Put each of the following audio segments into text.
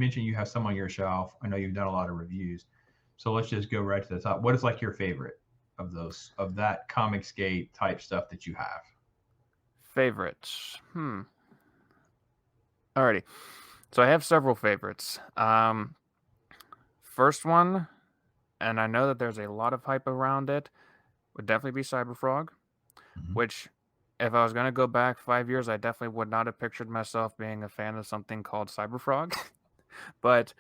mentioned you have some on your shelf. I know you've done a lot of reviews, so let's just go right to the top. What is like your favorite of those of that Comicsgate type stuff that you have? Favorites. Alrighty. So I have several favorites. First one, and I know that there's a lot of hype around it, would definitely be Cyberfrog, Mhm. which if I was going to go back 5 years, I definitely would not have pictured myself being a fan of something called Cyberfrog. But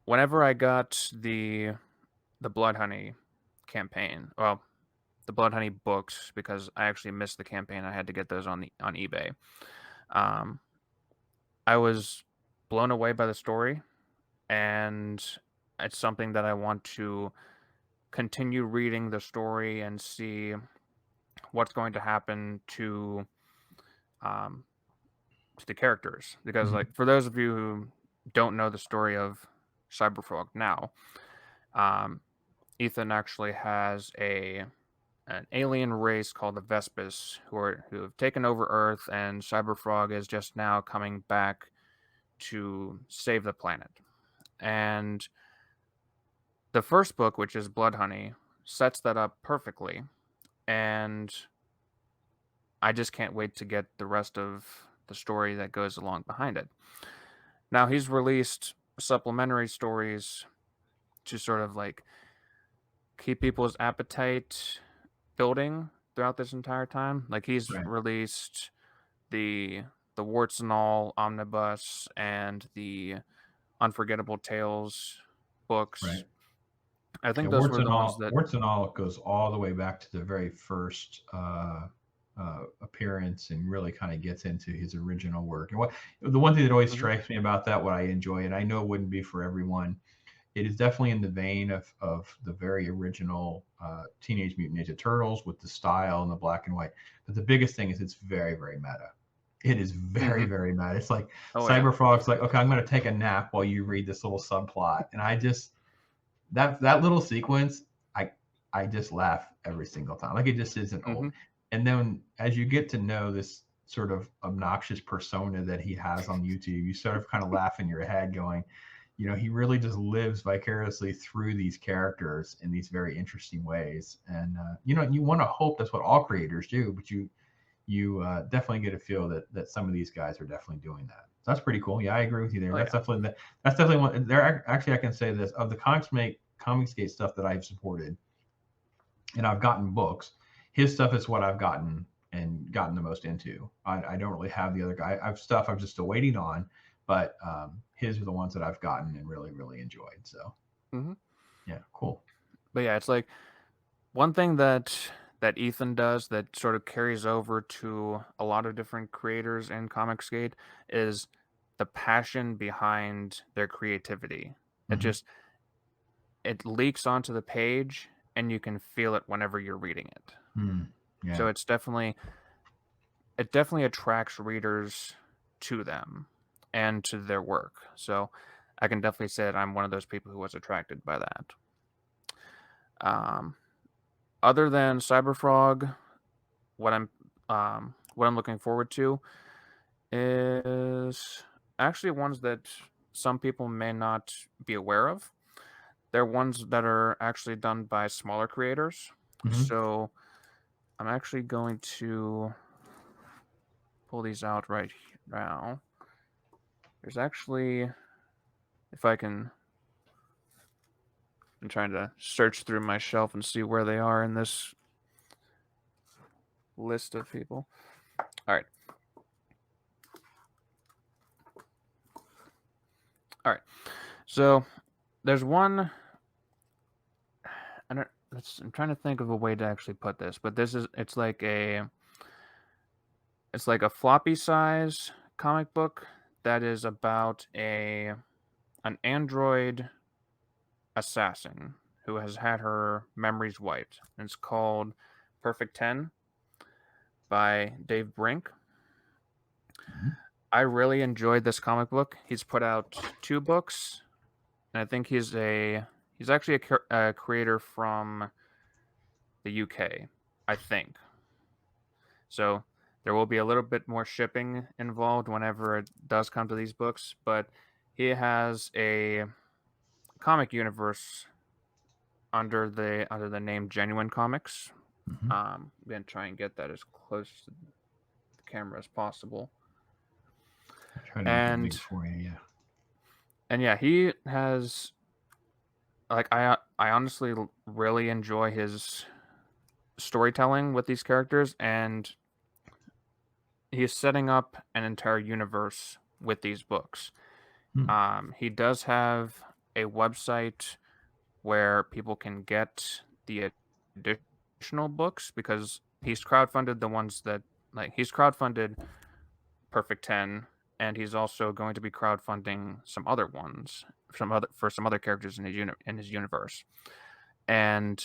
whenever I got the Blood Honey campaign, well, the Blood Honey books, because I actually missed the campaign, I had to get those on eBay. Um, I was blown away by the story, and it's something that I want to continue reading the story and see what's going to happen um, to the characters. Because, Mhm. like, for those of you who don't know the story of Cyberfrog now, um, Ethan actually has an alien race called the Vespis who have taken over Earth, and Cyberfrog is just now coming back to save the planet. And the first book, which is Blood Honey, sets that up perfectly, and I just can't wait to get the rest of the story that goes along behind it. Now he's released supplementary stories to sort of like keep people's appetite building throughout this entire time. Like he's Right. released the the Warts and All omnibus and the Unforgettable Tales books. Right. I Yeah, think those were the ones that. Warts and all goes all the way back to the very first appearance, and really kind of gets into his original work. And what the one thing that always Mhm, strikes me about that, what I enjoy, and I know it wouldn't be for everyone, it is definitely in the vein of the very original Teenage Mutant Ninja Turtles with the style and the black and white. But the biggest thing is it's very, very meta. It is very, mhm. very meta. It's like Oh yeah. Cyberfrog's like, okay, I'm going to take a nap while you read this little subplot, and I just that little sequence, I I just laugh every single time. Like it just isn't old. Mhm, And then as you get to know this sort of obnoxious persona that he has on YouTube, you sort of kind of laugh in your head, going, he really just lives vicariously through these characters in these very interesting ways. And you want to hope that's what all creators do, but you definitely get a feel that some of these guys are definitely doing that. So that's pretty cool. Yeah, I agree with you there. oh yeah. That's definitely one. There actually, I can say this of the Comicsgate stuff that I've supported, and I've gotten books. His stuff is what I've gotten the most into. I don't really have the other guy. I've stuff I'm just still waiting on, but his are the ones that I've gotten and really really enjoyed. So Mhm. yeah, cool. But yeah, it's like one thing that Ethan does that sort of carries over to a lot of different creators in Comicsgate is the passion behind their creativity. It Hmm. just it leaks onto the page and you can feel it whenever you're reading it. So Yeah. it definitely attracts readers to them and to their work. So I can definitely say that I'm one of those people who was attracted by that. Um, Other than Cyberfrog, what I'm looking forward to is actually ones that some people may not be aware of. They're ones that are actually done by smaller creators. Hmm. So I'm actually going to pull these out right now. There's actually, if I can, I'm trying to search through my shelf and see where they are in this list of people. All right, all right. So there's one. I don't. I'm trying to think of a way to actually put this, but this is it's like a floppy size comic book that is about an android assassin who has had her memories wiped. And it's called Perfect 10 by Dave Brink. Hmm. I really enjoyed this comic book. He's put out two books, and I think he's actually a creator from the UK, I think. So there will be a little bit more shipping involved whenever it does come to these books, but he has a comic universe under the name Genuine Comics. Hmm. I'm gonna try and get that as close to the camera as possible. I try to make it And big for you. Yeah. yeah, he has, like, I honestly really enjoy his storytelling with these characters, and he's setting up an entire universe with these books. Hmm. He does have a website where people can get the additional books, because he's crowdfunded the ones that, like, he's crowdfunded Perfect 10, and he's also going to be crowdfunding some other ones, some other characters in his universe. And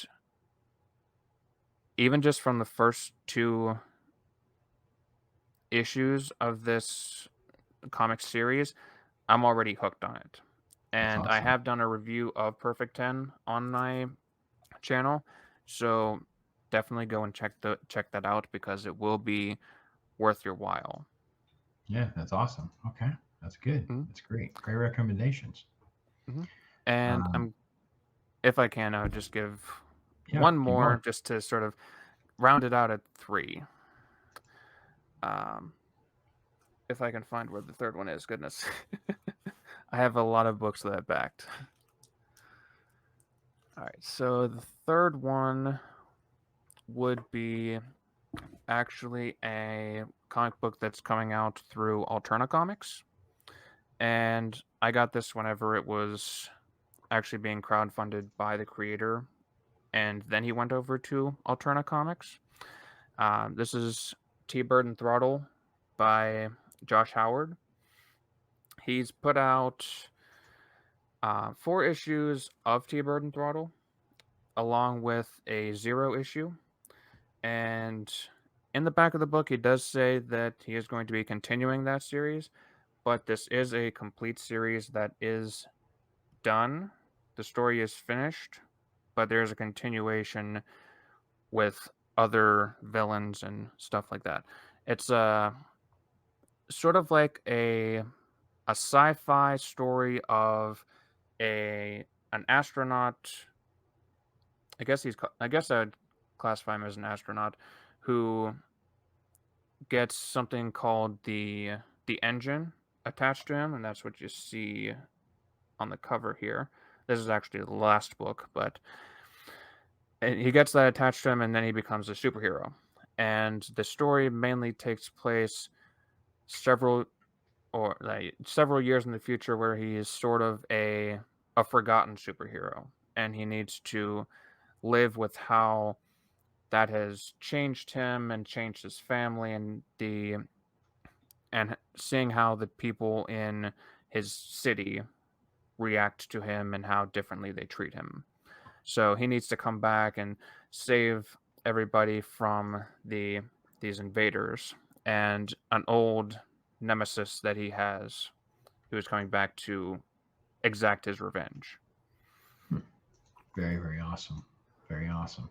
even just from the first two issues of this comic series, I'm already hooked on it. That's And I awesome. have done a review of Perfect 10 on my channel, so definitely go and check that out, because it will be worth your while. Yeah, that's awesome. Okay, that's good. Mhm, That's great. Great recommendations. mhm. And Um, if I can, I would just give yeah, one keep going. more, just to sort of round it out at three. Um, if I can find where the third one is, goodness. I have a lot of books that I backed. All right, so the third one would be actually a comic book that's coming out through Alterna Comics. And I got this whenever it was actually being crowdfunded by the creator, and then he went over to Alterna Comics. This is T Bird and Throttle by Josh Howard. He's put out 4 issues of T Bird and Throttle, along with a 0 issue. And in the back of the book, he does say that he is going to be continuing that series, but this is a complete series that is done. The story is finished, but there's a continuation with other villains and stuff like that. It's sort of like a sci-fi story of a an astronaut. I guess I'd classify him as an astronaut who gets something called the engine attached to him, and that's what you see on the cover here. This is actually the last book, but he gets that attached to him, and then he becomes a superhero. And the story mainly takes place several several years in the future, where he is sort of a forgotten superhero, and he needs to live with how that has changed him and changed his family, and seeing how the people in his city react to him and how differently they treat him. So he needs to come back and save everybody from these invaders, and an old nemesis that he has, who is coming back to exact his revenge. Hmm. Very, very awesome. Very awesome.